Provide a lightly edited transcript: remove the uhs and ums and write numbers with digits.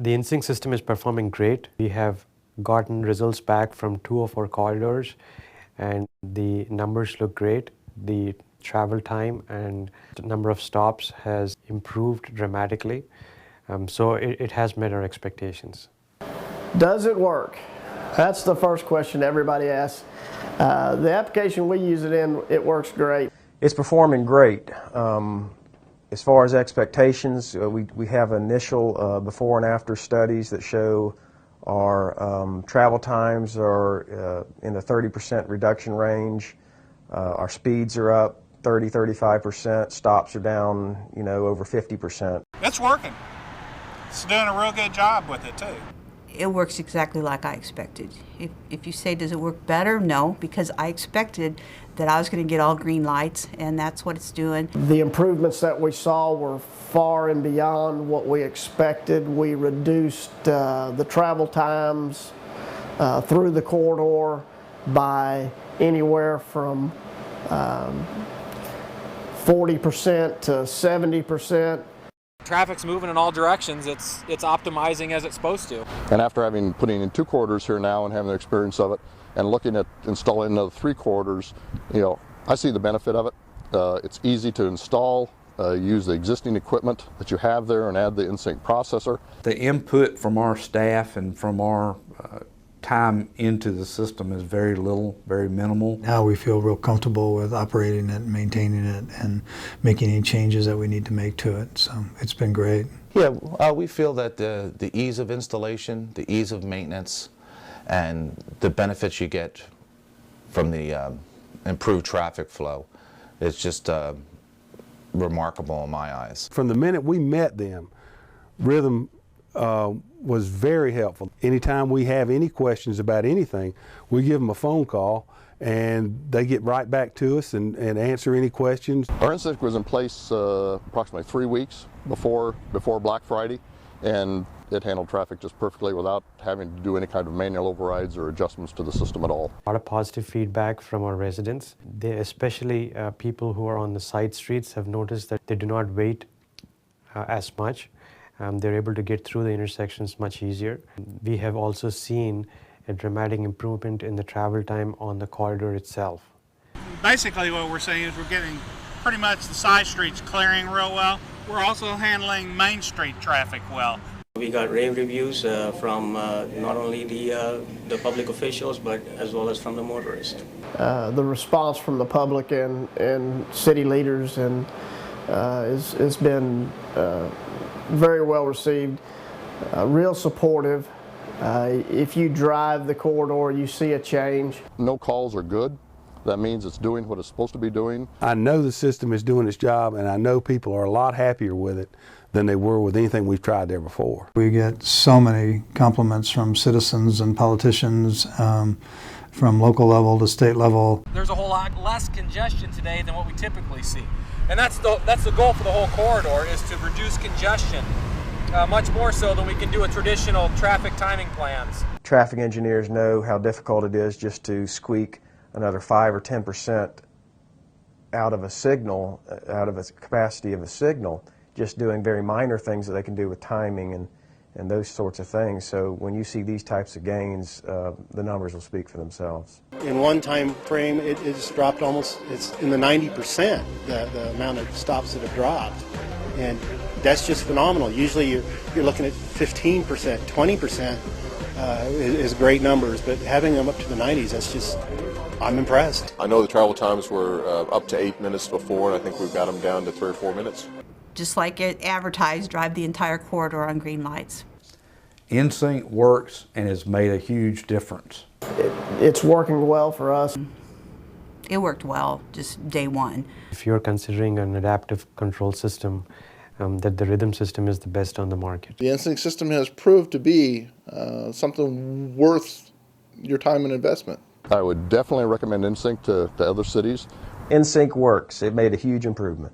The InSync system is performing great. We have gotten results back from 2 of our corridors, and the numbers look great. The travel time and the number of stops has improved dramatically. So it has met our expectations. Does it work? That's the first question everybody asks. The application we use it in, it works great. It's performing great. As far as expectations, we have initial before and after studies that show our travel times are in the 30% reduction range. Our speeds are up 30-35%. Stops are down, over 50%. It's working. It's doing a real good job with it too. It works exactly like I expected. If you say, does it work better? No, because I expected that I was going to get all green lights, and that's what it's doing. The improvements that we saw were far and beyond what we expected. We reduced the travel times through the corridor by anywhere from 40% to 70%. Traffic's moving in all directions. It's optimizing as it's supposed to. And after putting in 2 corridors here now and having the experience of it and looking at installing another 3 corridors, I see the benefit of it. It's easy to install, use the existing equipment that you have there and add the InSync processor. The input from our staff and from our time into the system is very little, very minimal. Now we feel real comfortable with operating it, maintaining it, and making any changes that we need to make to it. So it's been great. Yeah, we feel that the ease of installation, the ease of maintenance, and the benefits you get from the improved traffic flow is just remarkable in my eyes. From the minute we met them, Rhythm was very helpful. Anytime we have any questions about anything, we give them a phone call and they get right back to us and answer any questions. Our InSync was in place approximately 3 weeks before Black Friday, and it handled traffic just perfectly without having to do any kind of manual overrides or adjustments to the system at all. A lot of positive feedback from our residents. Especially people who are on the side streets have noticed that they do not wait as much. They're able to get through the intersections much easier. We have also seen a dramatic improvement in the travel time on the corridor itself. Basically what we're saying is we're getting pretty much the side streets clearing real well. We're also handling Main Street traffic well. We got rave reviews from not only the public officials, but as well as from the motorists. The response from the public and city leaders has been very well received, real supportive. If you drive the corridor, you see a change. No calls are good. That means it's doing what it's supposed to be doing. I know the system is doing its job, and I know people are a lot happier with it than they were with anything we've tried there before. We get so many compliments from citizens and politicians, from local level to state level. There's a whole lot less congestion today than what we typically see. And that's the goal for the whole corridor, is to reduce congestion, much more so than we can do with traditional traffic timing plans. Traffic engineers know how difficult it is just to squeak another 5 or 10% out of a signal, out of its capacity of a signal, just doing very minor things that they can do with timing and those sorts of things. So when you see these types of gains, the numbers will speak for themselves. In one time frame, it's dropped almost, it's in the 90%, the amount of stops that have dropped. And that's just phenomenal. Usually you're looking at 15%, 20% is great numbers, but having them up to the 90s, that's just, I'm impressed. I know the travel times were up to 8 minutes before, and I think we've got them down to 3 or 4 minutes. Just like it advertised, drive the entire corridor on green lights. InSync works and has made a huge difference. It's working well for us. It worked well, just day one. If you're considering an adaptive control system, that the Rhythm system is the best on the market. The InSync system has proved to be something worth your time and investment. I would definitely recommend InSync to other cities. InSync works. It made a huge improvement.